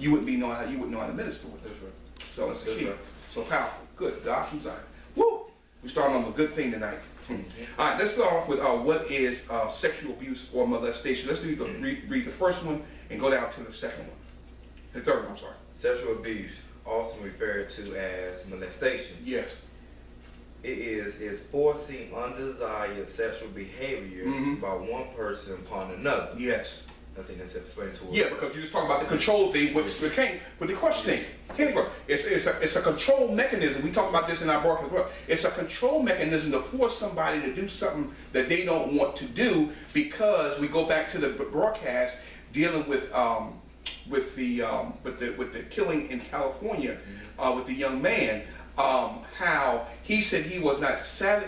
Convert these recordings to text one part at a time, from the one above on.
you wouldn't know how to minister with it. That's right. So it's a That's key. right. So powerful. Good. God from Zion. Woo! We're starting on a good thing tonight. All right, let's start off with what is sexual abuse or molestation. Let's read the first one and go down to the second one. The third one, I'm sorry. Sexual abuse, also referred to as molestation. Yes. It is forcing undesired sexual behavior by one person upon another. Yes. I think that's self-explanatory. Yeah, because you just talking about the control thing with the crush thing. It's a control mechanism. We talked about this in our broadcast as well. It's a control mechanism to force somebody to do something that they don't want to do, because we go back to the broadcast dealing with the killing in California with the young man. How he said he was not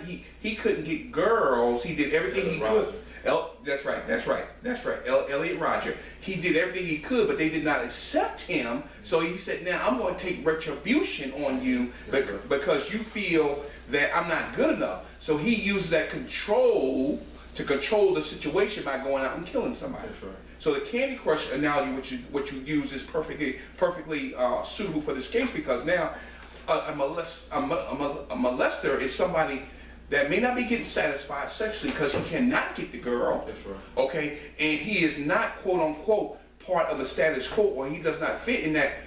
he couldn't get girls. He did everything he could. That's right. Elliot Roger. He did everything he could, but they did not accept him. So he said, now I'm going to take retribution on you because you feel that I'm not good enough. So he used that control to control the situation by going out and killing somebody. That's right. So the Candy Crush analogy, what you use, is perfectly suitable for this case, because now a molester is somebody that may not be getting satisfied sexually because he cannot get the girl. That's right. Okay, and he is not, quote unquote, part of the status quo, or he does not fit in that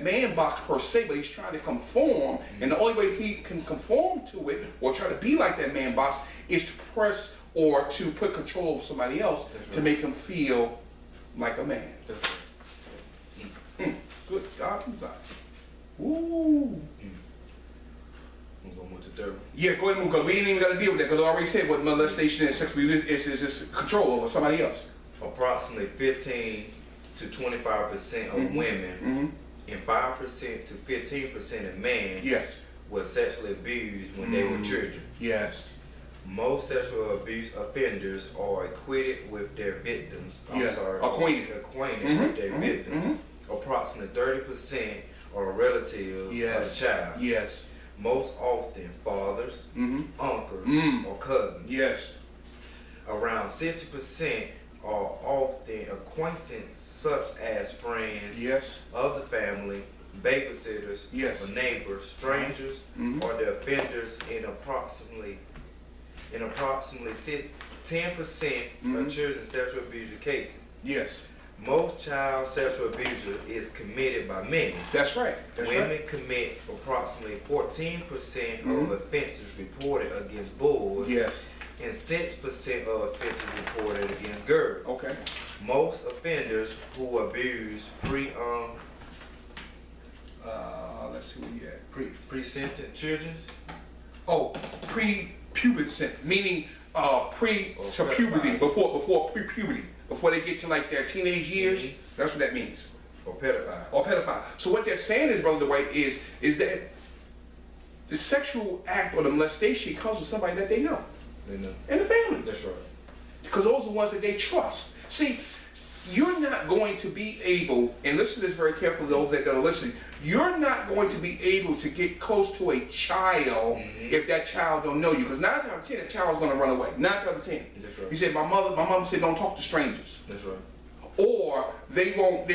man box per se, but he's trying to conform, and the only way he can conform to it or try to be like that man box is to press or to put control over somebody else to make him feel like a man. That's right. Good God from Zion. Woo. I'm going to move to third one. Yeah, go ahead and move, because we ain't even got to deal with that, because I already said what molestation and sexual abuse is control over somebody else. Approximately 15 to 25% of women and 5% to 15% of men were sexually abused when they were children. Yes. Most sexual abuse offenders are acquitted with their victims. Acquainted with their victims. Approximately 30% are relatives of the child. Yes. Most often fathers, uncles, or cousins. Yes. Around 60% are often acquaintances, such as friends of the family, babysitters, or neighbors, strangers, or the offenders. In approximately 10% of children's sexual abuse cases. Yes. Most child sexual abuse is committed by men. That's right. Women commit approximately 14% of offenses reported against boys. Yes. And 6% of offenses reported against girls. Okay. Most offenders who abuse let's see where you at. Pre-sentient children. Oh, pre-pubescent, meaning pre to puberty, before pre-puberty, before they get to like their teenage years. That's what that means. Or pedophile. Or pedophile. So what they're saying is, Brother Dwight, is that the sexual act or the molestation comes with somebody that they know. They know. In the family. That's right. Because those are the ones that they trust. See, you're not going to be able, and listen to this very carefully, those that are listening, you're not going to be able to get close to a child if that child don't know you. Because 9 times out of 10, the child's going to run away. 9 times out of 10. That's right. He said, my mom said, don't talk to strangers. That's right. Or they'll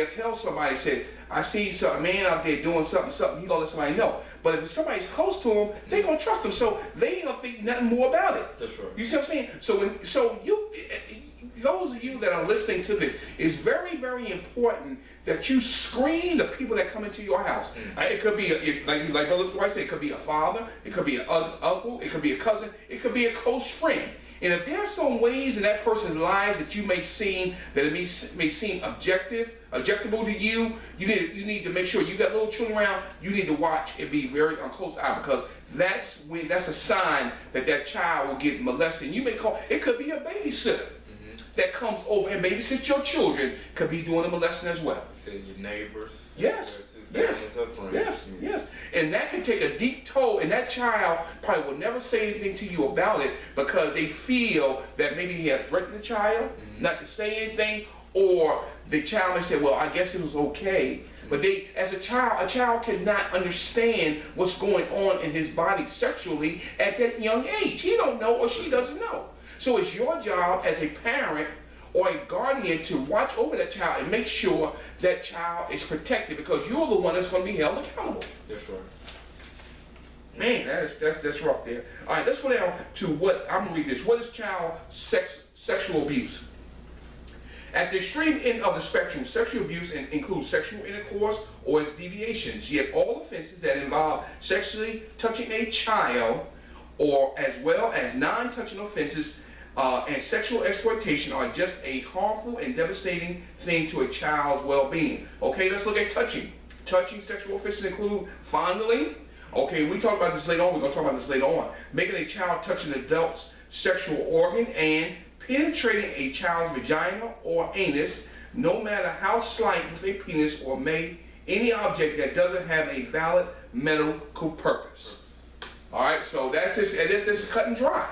tell somebody, said, I see a man out there doing something, he gonna let somebody know. But if somebody's close to him, they gonna trust him, so they ain't gonna think nothing more about it. That's right. You see what I'm saying? So those of you that are listening to this, it's very, very important that you screen the people that come into your house. It could be, like Brother Dwight said, it could be a father, it could be an uncle, it could be a cousin, it could be a close friend. And if there are some ways in that person's lives that you may seem, that it may seem objectable to you, you need to make sure you got little children around, you need to watch and be very on close eye, because that's a sign that child will get molested. And you may call, it could be a babysitter that comes over and babysits your children, could be doing the molesting as well. Say your neighbors. Yes. Yes. And that can take a deep toll, and that child probably will never say anything to you about it because they feel that maybe he had threatened the child not to say anything, or the child may say, well, I guess it was okay. But they, as a child cannot understand what's going on in his body sexually at that young age. He don't know, or she doesn't know. So it's your job as a parent or a guardian to watch over that child and make sure that child is protected, because you're the one that's going to be held accountable. That's right. Man, that's rough there. All right, let's go down to what, I'm going to read this. What is child sexual abuse? At the extreme end of the spectrum, sexual abuse includes sexual intercourse or its deviations, yet all offenses that involve sexually touching a child, or as well as non-touching offenses and sexual exploitation, are just a harmful and devastating thing to a child's well-being. Okay, let's look at touching. Touching sexual offenses include fondling. Okay, we talk about this later on. We're going to talk about this later on. Making a child touch an adult's sexual organ, and penetrating a child's vagina or anus, no matter how slight, with a penis or any object that doesn't have a valid medical purpose. All right, so that's just cut and dry.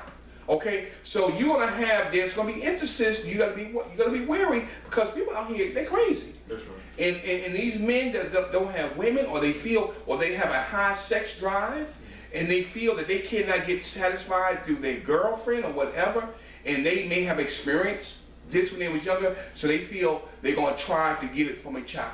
Okay, so you're gonna have, there's gonna be instances you gotta be wary, because people out here, they're crazy. That's right. And these men that don't have women, or they feel, or they have a high sex drive, and they feel that they cannot get satisfied through their girlfriend or whatever, and they may have experienced this when they was younger, so they feel they're gonna try to get it from a child.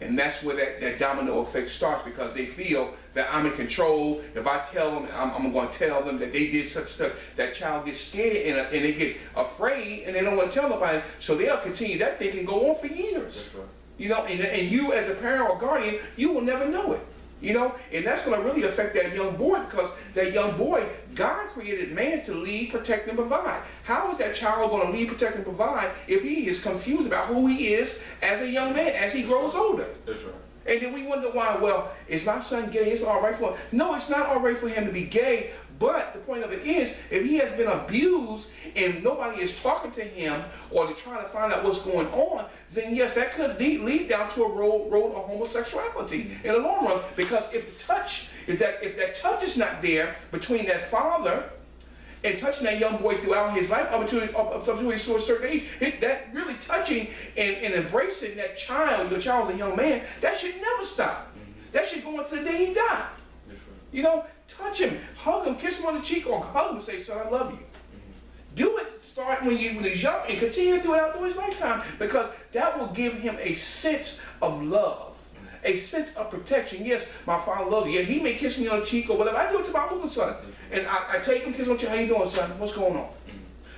And that's where that domino effect starts, because they feel that I'm in control. If I tell them, I'm going to tell them that they did such stuff, that child gets scared and they get afraid, and they don't want to tell nobody. So they'll continue that. They can go on for years. That's right. You know, and you as a parent or guardian, you will never know it. You know, and that's going to really affect that young boy, because that young boy, God created man to lead, protect, and provide. How is that child going to lead, protect, and provide if he is confused about who he is as a young man, as he grows older? That's right. And then we wonder why, well, is my son gay? It's all right for him. No, it's not all right for him to be gay. But the point of it is, if he has been abused and nobody is talking to him or to try to find out what's going on, then yes, that could lead down to a road of homosexuality in the long run. Because if that touch is not there between that father and touching that young boy throughout his life, up until he's to a certain age, that really touching and embracing that child, your child's a young man, that should never stop. That should go until the day he dies. You know, touch him, hug him, kiss him on the cheek, or hug him and say, son, I love you. Do it, start when he's young, and continue to do it out through his lifetime, because that will give him a sense of love, a sense of protection. Yes, my father loves you. Yeah, he may kiss me on the cheek or whatever. I do it to my older son. And I take him, kiss him on the cheek, how you doing, son? What's going on?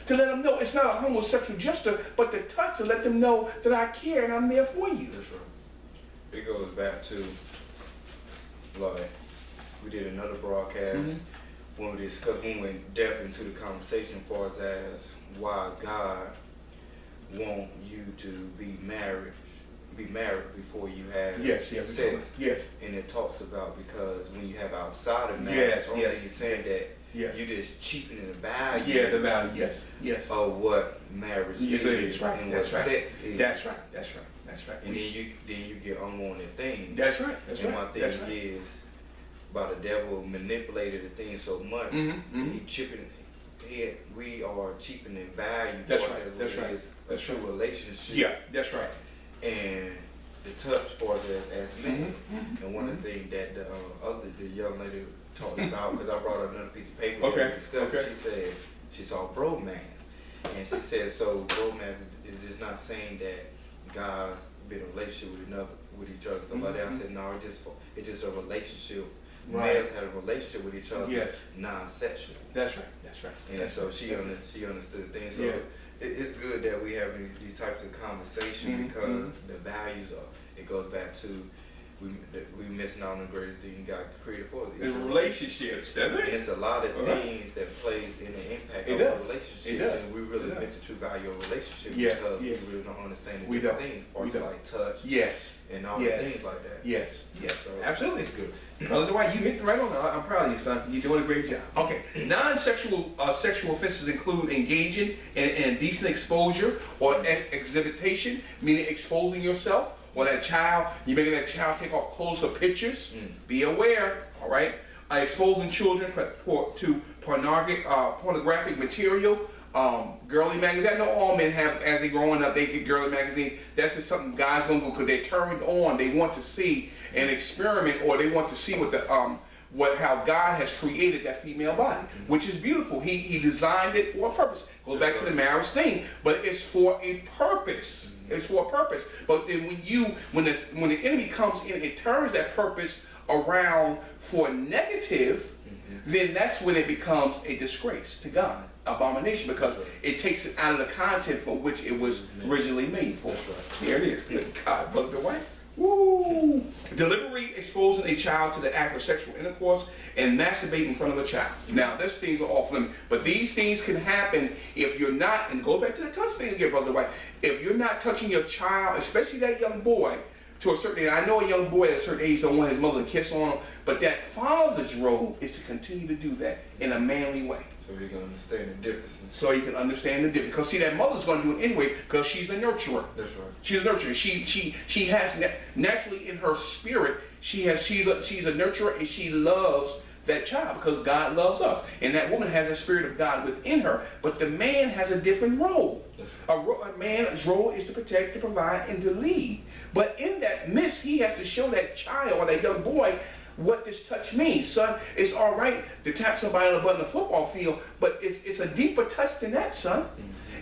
To let them know it's not a homosexual gesture, but the touch to let them know that I care and I'm there for you. That's right. It goes back to, like, we did another broadcast when we went depth into the conversation as far as why God want you to be married before you have sex. Yes. And it talks about, because when you have outside of marriage, he's saying that you're just cheapening the value. Yeah, the value. Yes. Of what marriage is right. and That's what right. sex is. That's right. And then you get unwanted things. That's right. My thing is, by the devil manipulated the thing so much, he chipping. We are cheapening value. That's right. A true relationship. Yeah, that's right. And the touch for us as men. And one of the things that the young lady talked about, because I brought up another piece of paper that we discussed. She said she saw bromance, and she said, so bromance is not saying that God's been in a relationship with each other, stuff like that. I said no, it's just a relationship. Right. Males had a relationship with each other, non-sexual. That's right. And so she understood things. So it's good that we have these types of conversations, because the values it goes back to we missing out on the greatest thing God created for us. It's relationships. That's right. And it's a lot of things that plays in the impact of a relationship. And we really miss the true value of a relationship, because we really don't understand the different things, parts like touch. And all the things like that. Yes. So, absolutely, it's good. Brother Dwight, you hit the right on. I'm proud of you, son. You're doing a great job. Okay. Non-sexual sexual offenses include engaging in indecent exposure or exhibition, meaning exposing yourself, or that child, you're making that child take off closer pictures. Be aware, all right? Exposing children to pornographic material. Girly magazines. I know all men have, as they're growing up, they get girly magazines. That's just something guys don't go, because they're turned on. They want to see an experiment, or they want to see what how God has created that female body, which is beautiful. He designed it for a purpose. Goes back to the marriage thing, but it's for a purpose. It's for a purpose. But then when the enemy comes in, it turns that purpose around for negative. Then that's when it becomes a disgrace to God, abomination, because it takes it out of the content for which it was originally made for. That's right. Here it is. Good God, Brother Dwight. Woo! Deliberately exposing a child to the act of sexual intercourse and masturbating in front of a child. Now, these things are off limits, but these things can happen if you're not, and go back to the touch thing again, Brother Dwight. If you're not touching your child, especially that young boy, to a certain age. I know a young boy at a certain age don't want his mother to kiss on him, but that father's role is to continue to do that in a manly way. So he can understand the difference. So he can understand the difference. Because see, that mother's going to do it anyway because she's a nurturer. That's right. She's a nurturer. She has naturally in her spirit, she's a nurturer, and she loves that child because God loves us. And that woman has a spirit of God within her. But the man has a different role. A man's role is to protect, to provide, and to lead. But in that midst, he has to show that child or that young boy what this touch means. Son, it's all right to tap somebody on the butt in the football field, but it's a deeper touch than that, son.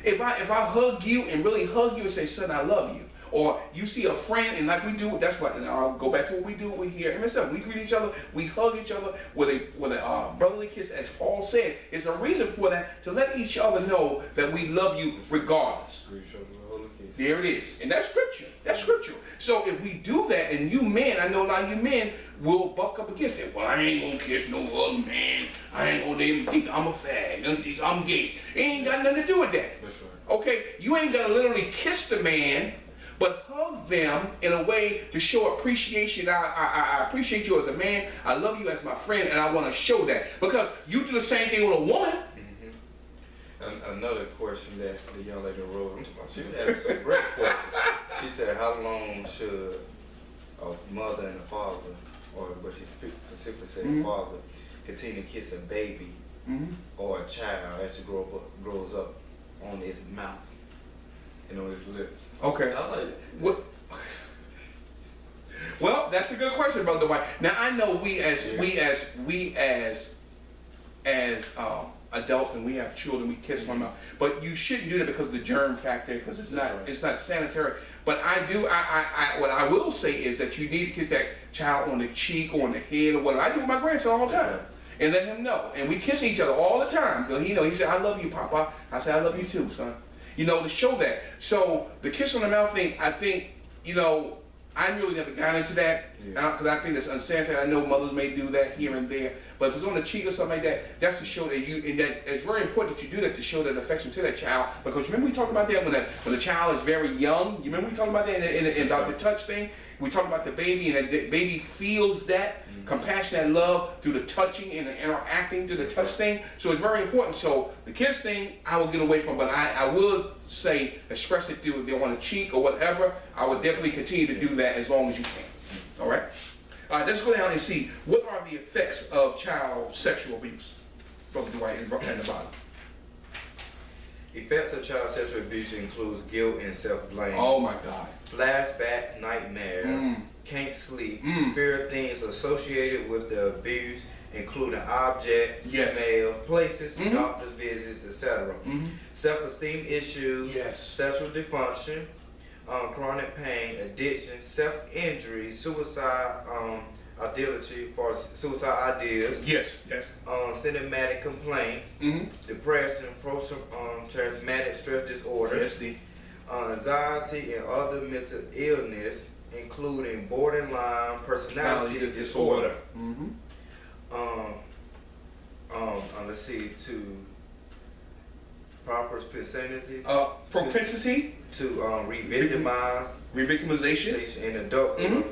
If I hug you and really hug you and say, son, I love you, or you see a friend and like we do, that's what, and I'll go back to what we do we hear MSF. We greet each other, we hug each other with a brotherly kiss, as Paul said. It's a reason for that, to let each other know that we love you regardless. There it is. And that's scripture. That's scripture. So if we do that, and you men, I know a lot of you men will buck up against it. Well, I ain't gonna kiss no other man. I ain't gonna even think I'm a fag. I think I'm gay. It ain't got nothing to do with that. That's right. Okay? You ain't gotta literally kiss the man, but hug them in a way to show appreciation. I appreciate you as a man. I love you as my friend, and I want to show that. Because you do the same thing with a woman. Another question that the young lady wrote, she asked a great question. She said, how long should a mother and a father, but she specifically said a father, continue to kiss a baby or a child as it grows up on its mouth and on its lips? Okay. I like what? Well, that's a good question, Brother White. Now I know we as adults and we have children, we kiss one mouth, but you shouldn't do that because of the germ factor, because it's not sanitary. But what I will say is that you need to kiss that child on the cheek or on the head or whatever. I do with my grandson all the time, and let him know. And we kiss each other all the time. He said, "I love you, Papa." I said, "I love you too, son." To show that. So the kiss on the mouth thing, I think, I really never got into that because I think that's unsanitary. I know mothers may do that here and there, but if it's on the cheek or something like that, that's to show that and that it's very important that you do that to show that affection to that child. Because remember we talked about that when the child is very young. You remember we talked about that in about the touch thing. We talked about the baby, and the baby feels that compassion and love through the touching and the interacting through the touch thing. So it's very important. So the kiss thing, I will get away from, but I will say express it through if they're on the cheek or whatever. I would definitely continue to do that as long as you can. All right. All right. Let's go down and see what are the effects of child sexual abuse. Brother Dwight and the bottom. Effects of child sexual abuse includes guilt and self-blame. Oh my God. Flashbacks, nightmares, can't sleep, fear of things associated with the abuse, including objects, smells, places, doctor's visits, etc. Self-esteem issues, sexual dysfunction, chronic pain, addiction, self-injury, suicide, ideality for suicide ideas, cinematic complaints, depression, post-traumatic stress disorder, anxiety, and other mental illness, including borderline personality disorder. Let's see, to proper propensity to re-victimization in adulthood.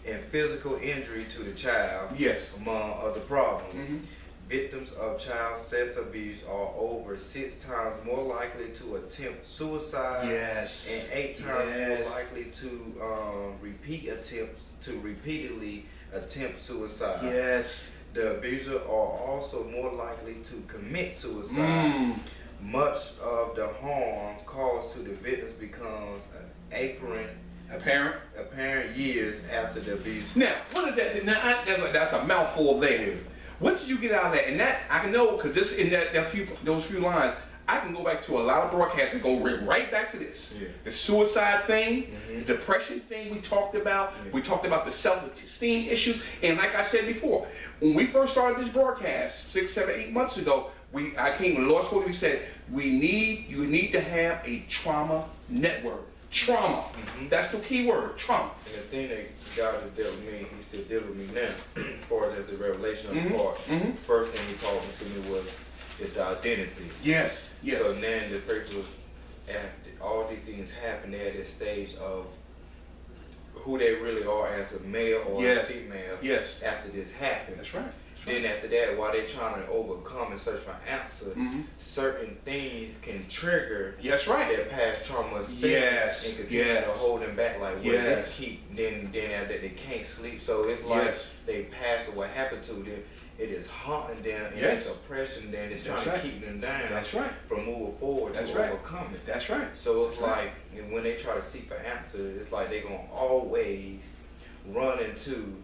And physical injury to the child. Among other problems. Victims of child sex abuse are over 6 times more likely to attempt suicide. And 8 times more likely to repeatedly attempt suicide. The abuser are also more likely to commit suicide. Much of the harm caused to the victims becomes A parent? A parent years after the abuse. Now, what is that? Now, that's a mouthful there. What did you get out of that? And that, I can know, because this in those few lines, I can go back to a lot of broadcasts and go right back to this. Yeah. The suicide thing, the depression thing we talked about. Yeah. We talked about the self-esteem issues. And like I said before, when we first started this broadcast 6, 7, 8 months ago, I came when the Lord spoke to me, said, you need to have a trauma network. Trauma. That's the key word, trauma. And the thing that God has dealt with me, He's still dealing with me now, as far as the revelation of the part. First thing He taught me to me was it's the identity. Yes, yes. So now the person was, after all these things happen, they're at this stage of who they really are as a male or a female. Yes. After this happened. That's right. Then after that, while they're trying to overcome and search for an answer, certain things can trigger their past trauma experience and continue to hold them back. Like, well, let's keep, then after that, they can't sleep. So it's like they pass or what happened to them. It is haunting them and it's oppression them. It's trying to keep them down from moving forward to overcome it. That's right. So it's like, when they try to seek for answers, it's like they're going to always run into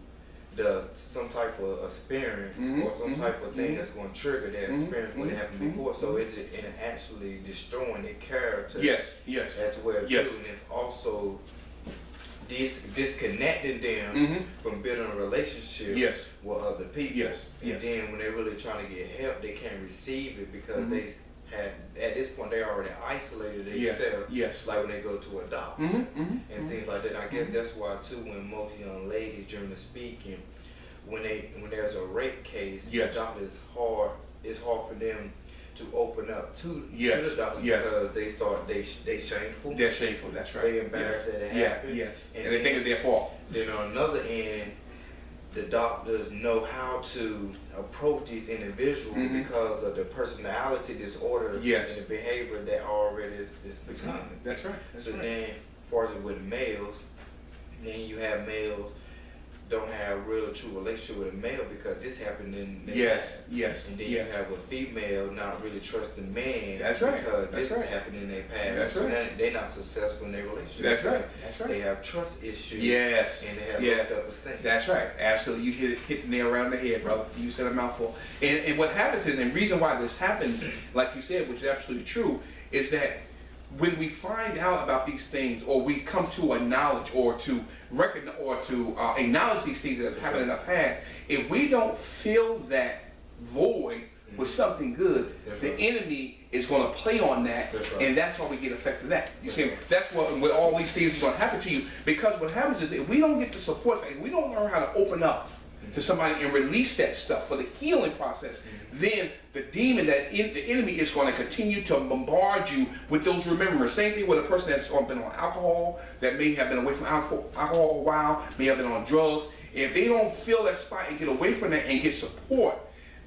some type of experience or some type of thing that's going to trigger that experience what happened before. So it's actually destroying their character as well too. And it's also disconnecting them from building a relationship with other people. And then when they're really trying to get help, they can't receive it because they have, at this point, they already isolated themselves. Like when they go to a doctor and things like that. I guess that's why too, when most young ladies during the speaking, when there's a rape case, the doctor it's hard for them to open up to the doctor because they shameful. They're shameful, that's right. They're embarrassed that it happened. And they think it's their fault. Then on another end, the doctors know how to approach these individuals because of the personality disorder and the behavior that already is becoming. That's right. Then, as far as with males, then you have males don't have real true relationship with a male because this happened in the past. And then you have a female not really trusting man because this is happening in their past. So they're not successful in their relationship. That's right. They have trust issues. And they have low self-esteem. That's right. Absolutely. You hit the nail around the head, brother. You said a mouthful. And what happens is, and the reason why this happens, like you said, which is absolutely true, is that when we find out about these things, or we come to a knowledge, or to recognize, or to acknowledge these things that have happened in the past, if we don't fill that void with something good, the enemy is going to play on that, and that's why we get affected. That you see, that's what with all these things is going to happen to you, because what happens is if we don't get the support, if we don't learn how to open up to somebody and release that stuff for the healing process, then the demon, the enemy is going to continue to bombard you with those remembrance. Same thing with a person that's been on alcohol, that may have been away from alcohol a while, may have been on drugs. If they don't fill that spot and get away from that and get support,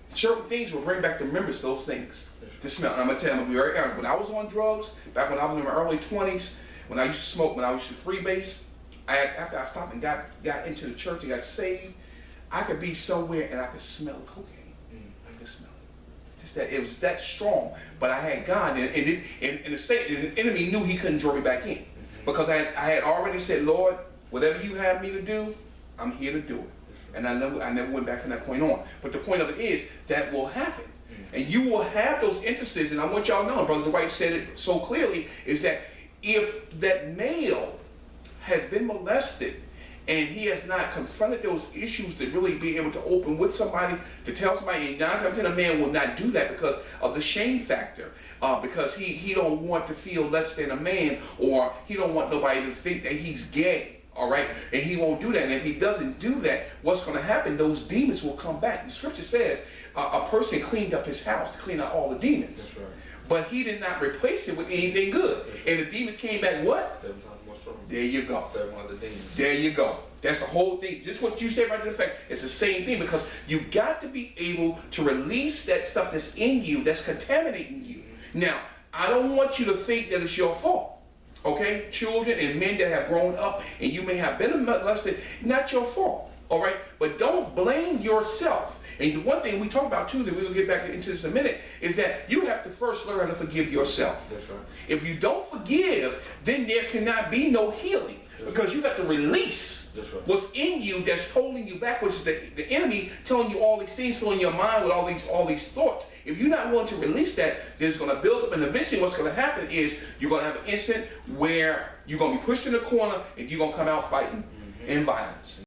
certain things will bring back the remembrance of those things. The smell. And I'm going to tell you, I'm going to be very honest. When I was on drugs, back when I was in my early 20s, when I used to smoke, when I used to freebase, after I stopped and got into the church and got saved, I could be somewhere and I could smell cocaine. I could smell it. Just that it was that strong. But I had God, and the enemy knew he couldn't draw me back in, because I had already said, Lord, whatever you have me to do, I'm here to do it. And I never went back from that point on. But the point of it is that will happen, and you will have those instances. And I want y'all to know, Brother Dwight said it so clearly, is that if that male has been molested, and he has not confronted those issues to really be able to open with somebody, to tell somebody, and 9 times out of 10 a man will not do that because of the shame factor, because he don't want to feel less than a man, or he don't want nobody to think that he's gay, all right? And he won't do that. And if he doesn't do that, what's going to happen? Those demons will come back. The scripture says a person cleaned up his house to clean out all the demons. That's right. But he did not replace it with anything good. And the demons came back what? 7 times more strong. There you go. 700 demons. There you go. That's the whole thing. Just what you said right to the fact. It's the same thing, because you got to be able to release that stuff that's in you, that's contaminating you. Now, I don't want you to think that it's your fault. Okay? Children and men that have grown up and you may have been molested, not your fault. All right? But don't blame yourself. And the one thing we talk about too, that we'll get back into this in a minute, is that you have to first learn how to forgive yourself. That's right. If you don't forgive, then there cannot be no healing. because you got to release what's in you that's holding you back, which is the enemy telling you all these things, filling your mind with all these thoughts. If you're not willing to release that, there's going to build up, and eventually what's going to happen is you're going to have an instant where you're going to be pushed in the corner and you're going to come out fighting in violence.